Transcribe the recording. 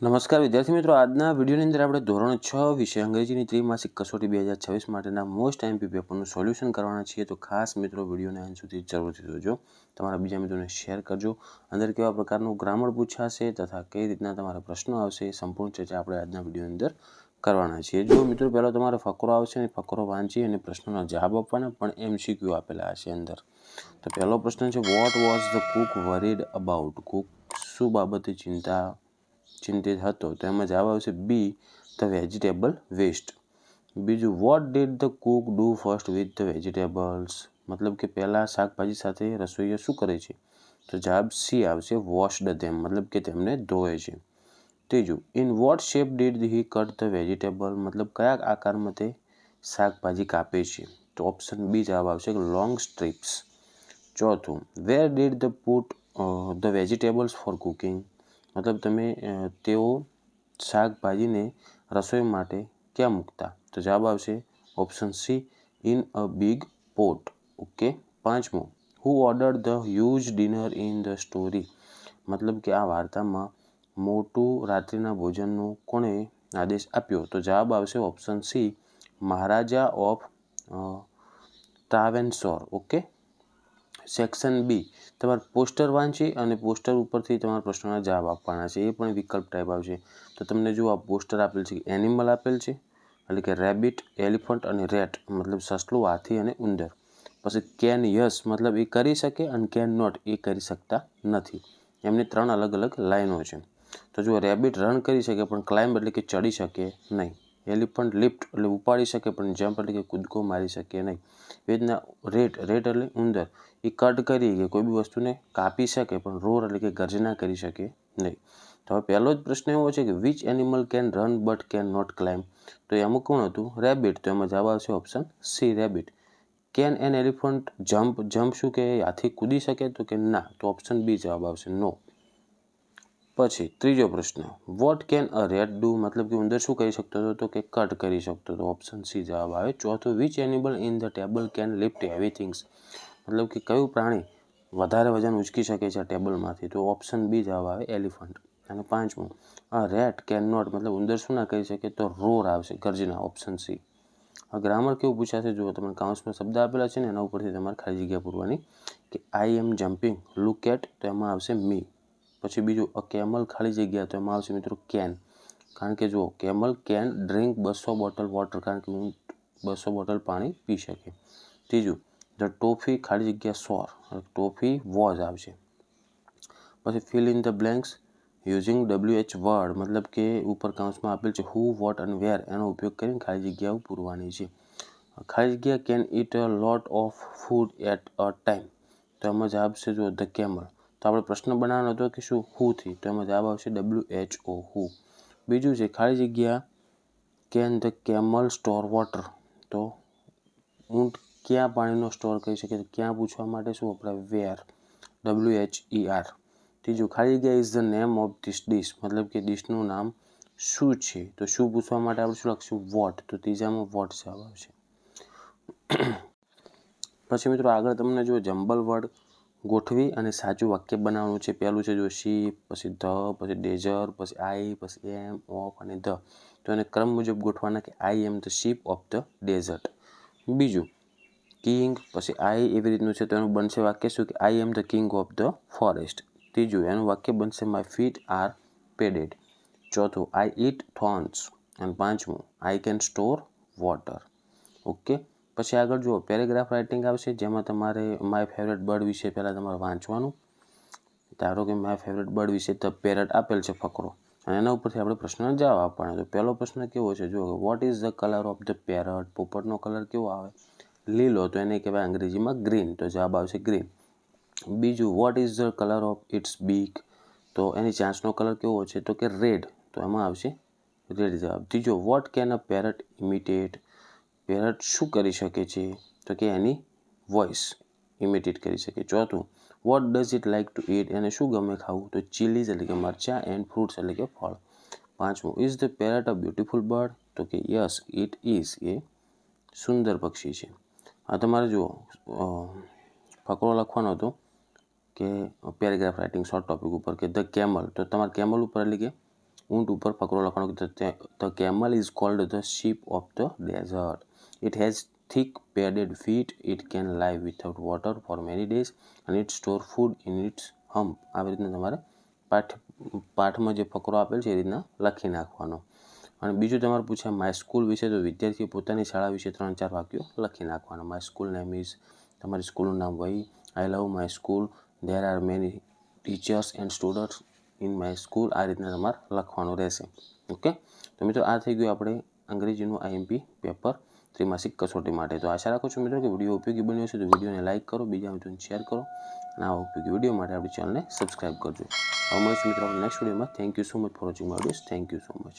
નમસ્કાર વિદ્યાર્થી મિત્રો, આજના વિડીયોની અંદર આપણે ધોરણ 6 વિષય અંગ્રેજીની ત્રિમાસિક કસોટી 2026 માટેના મોસ્ટ આઈએમપી પેપરનું સોલ્યુશન કરવાના છીએ. તો ખાસ મિત્રો વિડીયોને અંત સુધી જરૂરથી જોજો, તમારા બીજા મિત્રોને શેર કરજો. અંદર કેવા પ્રકારનું ગ્રામર પૂછાશે તથા કઈ રીતના તમારા પ્રશ્નો આવશે એ સંપૂર્ણ ચર્ચા આપણે આજના વિડીયોની અંદર કરવાના છીએ. જો મિત્રો પહેલો તમારો ફકરો આવશે અને ફકરો વાંચી અને પ્રશ્નોના જવાબ આપવાના, પણ MCQ આપેલા હશે અંદર. તો પહેલો પ્રશ્ન છે, what was the Cook worried about? Cook શું બાબતે ચિંતિત હતો? તો એમાં જવાબ આવશે બી, ધ વેજીટેબલ વેસ્ટ. બીજું, what did the Cook do first with the vegetables? મતલબ કે પહેલાં શાકભાજી સાથે રસોઈયો શું કરે છે? તો જવાબ સી આવશે, વોશ્ડ ધેમ, મતલબ કે તેમને ધોવે છે. ત્રીજું, in vote shape did he cut the vegetable? મતલબ કયા આકારમાં તે શાકભાજી કાપે છે? તો ઓપ્શન બી જવાબ આવશે, લોંગ સ્ટ્રીપ્સ. ચોથું, where did the put the vegetables for cooking? મતલબ તેઓ શાકભાજીને રસોઈ માટે ક્યાં મૂકતા? તો જવાબ આવશે option C, in a big pot. Okay. પાંચમું, who ordered the huge dinner in the story? મતલબ કે આ વાર્તામાં મોટું રાત્રિના ભોજનનો કોણે આદેશ આપ્યો? તો જવાબ આવશે option C, Maharaja of Travancore. Okay. Section B, તમારે પોસ્ટર વાંચી અને પોસ્ટર ઉપરથી તમારા પ્રશ્નોના જવાબ આપવાના છે. એ પણ વિકલ્પ ટાઈપ આવશે. તો તમને જો આ પોસ્ટર આપેલ છે, એનિમલ આપેલ છે, એટલે કે રેબિટ, એલિફન્ટ અને રેટ, મતલબ સસલું, હાથી અને ઉંદર. પછી કેન યસ, મતલબ એ કરી શકે, અને કેન નોટ, એ કરી શકતા નથી. એમની ત્રણ અલગ અલગ લાઈનો છે. તો જો રેબિટ રન કરી શકે પણ ક્લાઇમ્બ એટલે કે ચડી શકે નહીં. એલિફન્ટ લિફ્ટ એટલે ઉપાડી શકે પણ જમ્પ એટલે કે કૂદકો મારી શકે નહીં. એ રીતના રેટ એટલે ઉંદર, એ કટ કરી કે કોઈ બી વસ્તુને કાપી શકે પણ રોર એટલે કે ગર્જના કરી શકે નહીં. તો હવે પહેલો જ પ્રશ્ન એવો છે કે which animal can run but can not climb? તો એમાં કોણ હતું? રેબિટ. તો એમાં જવાબ આવશે option C, rabbit. Can an elephant jump શું કે હાથી કૂદી શકે? તો કે ના. તો ઓપ્શન બી જવાબ આવશે, નો. પછી ત્રીજો પ્રશ્ન, what can a rat do? મતલબ કે ઉંદર શું કરી શકતો હતો? તો કે કટ કરી શકતો હતો. ઓપ્શન સી જવાબ આવે. ચોથું, which animal in the table can lift heavy things? મતલબ કે કયું પ્રાણી વધારે વજન ઉચકી શકે છે આ ટેબલમાંથી? તો ઓપ્શન બી જવાબ આવે, એલિફન્ટ. અને પાંચમું, અ રેટ કેન નોટ, મતલબ ઉંદર શું ના કરી શકે? તો રોર આવશે, ગર્જના. Option C. આ ગ્રામર કેવું પૂછાશે? જુઓ, તમને કાઉન્સમાં શબ્દ આપેલા છે ને, એના ઉપરથી તમારે ખાલી જગ્યા પૂરવાની કે I am jumping, look at, તો એમાં આવશે મી. પછી બીજું, અ કેમલ, ખાલી જગ્યા, તો એમાં આવશે મિત્રો કેન. કારણ કે જુઓ, camel can drink 200 bottle water, કારણ કે 200 બોટલ પાણી પી શકે. ત્રીજું, ધ ટોફી, ખાલી જગ્યા સોર, ટોફી વોઝ આવશે. પછી fill in the blanks using WH word, મતલબ કે ઉપર કાઉન્સમાં આપેલ છે હુ, વોટ અને વેર, એનો ઉપયોગ કરીને ખાલી જગ્યાઓ પૂરવાની છે. ખાલી જગ્યા can eat a lot of food at a time, તો એમાં જવાબ છે જો ધ કેમલ. તો આપણે પ્રશ્ન બનાવવાનો હતો કે શું, હુથી, તો એમાં જવાબ આવશે WHO, હુ. બીજું છે ખાલી જગ્યા can the camel store water, તો ઊંટ ક્યાં પાણીનો સ્ટોર કરી શકે? ક્યાં પૂછવા માટે શું વપરાય? વેર, WHER. ત્રીજું, ખાલી જગ્યા is the name of this dish, મતલબ કે ડિશનું નામ શું છે? તો શું પૂછવા માટે આપણે શું લખશું? વોટ. તો ત્રીજામાં વોટ જવાબ આવશે. પછી મિત્રો આગળ તમને જો જમ્બલ વર્ડ ગોઠવી અને સાચું વાક્ય બનાવવાનું છે. પહેલું છે જો શીપ, પછી ધ, પછી ડેઝર, પછી આઈ, પછી એમ, ઓફ અને ધ. તો એને ક્રમ મુજબ ગોઠવાના કે I am the ship of the desert. બીજું કિંગ, પછી આઈ, એવી રીતનું છે. તો એનું બનશે વાક્ય શું કે I am the king of the forest. ત્રીજું એનું વાક્ય બનશે માય ફીટ આર પેડેડ. ચોથું, આઈ ઇટ થોર્ન્સ. અને પાંચમું, I can store water. Okay. પછી આગળ જુઓ પેરેગ્રાફ રાઇટિંગ આવશે, જેમાં તમારે માય ફેવરેટ બર્ડ વિશે પહેલાં તમારે વાંચવાનું. ધારો કે માય ફેવરેટ બર્ડ વિશે ધ પેરટ આપેલ છે ફકરો, અને એના ઉપરથી આપણે પ્રશ્નનો જવાબ આપવાનો. તો પહેલો પ્રશ્ન કેવો છે? જો what is the colour of the parrot? પોપટનો કલર કેવો આવે? લીલો. તો એને કહેવાય અંગ્રેજીમાં ગ્રીન. તો જવાબ આવશે ગ્રીન. બીજું, vote is the colour of its બીક? તો એની ચાંચનો કલર કેવો છે? તો કે રેડ. તો એમાં આવશે રેડ જવાબ. ત્રીજો, what can a parrot imitate? Parrot શું કરી શકે છે? તો કે એની વોઇસ ઇમિટેટ કરી શકે. ચોથું, what does it like to it? એને શું ગમે ખાવું? તો ચીલીઝ એટલે કે મરચાં, એન્ડ ફ્રૂટ્સ એટલે કે ફળ. પાંચમું, is the parrot a beautiful bird? તો કે યસ ઇટ ઇઝ, એ સુંદર પક્ષી છે. આ તમારે જુઓ ફકરો લખવાનો હતો કે પેરેગ્રાફ રાઇટિંગ શોર્ટ ટોપિક ઉપર કે ધ કેમલ. તો તમારે કેમલ ઉપર એટલે કે ઊંટ ઉપર ફકરો લખવાનો. The camel is called the ship of the desert. It has thick padded feet. It can live without water for many days and it store food in its hump. આવી રીતના તમારે પાઠમાં જે ફકરો આપેલ છે એ રીતના લખી નાખવાનો. અને બીજું તમારે પૂછે માય સ્કૂલ વિશે, તો વિદ્યાર્થીએ પોતાની શાળા વિશે 3-4 વાક્યો લખી નાખવાના. માય સ્કૂલ નેમ ઇઝ, તમારી સ્કૂલનું નામ વહી. I love my school. There are many teachers and students in my school. આ રીતના તમારે લખવાનું રહેશે. ઓકે, તો મિત્રો આ થઈ ગયું આપણે અંગ્રેજીનું IMP પેપર ત્રિમાસિક કસોટી માટે. તો આશા રાખું છું મિત્રો કે વિડીયો ઉપયોગી બન્યો છે. તો વિડીયોને લાઇક કરો, બીજા મિત્રોને શેર કરો અને આવા ઉપયોગી વિડીયો માટે આપણી ચેનલને સબસ્ક્રાઈબ કરજો. હવે મળીશું મિત્રો આપણે નેક્સ્ટ વિડીયોમાં. Thank you so much for watching my videos. Thank you so much.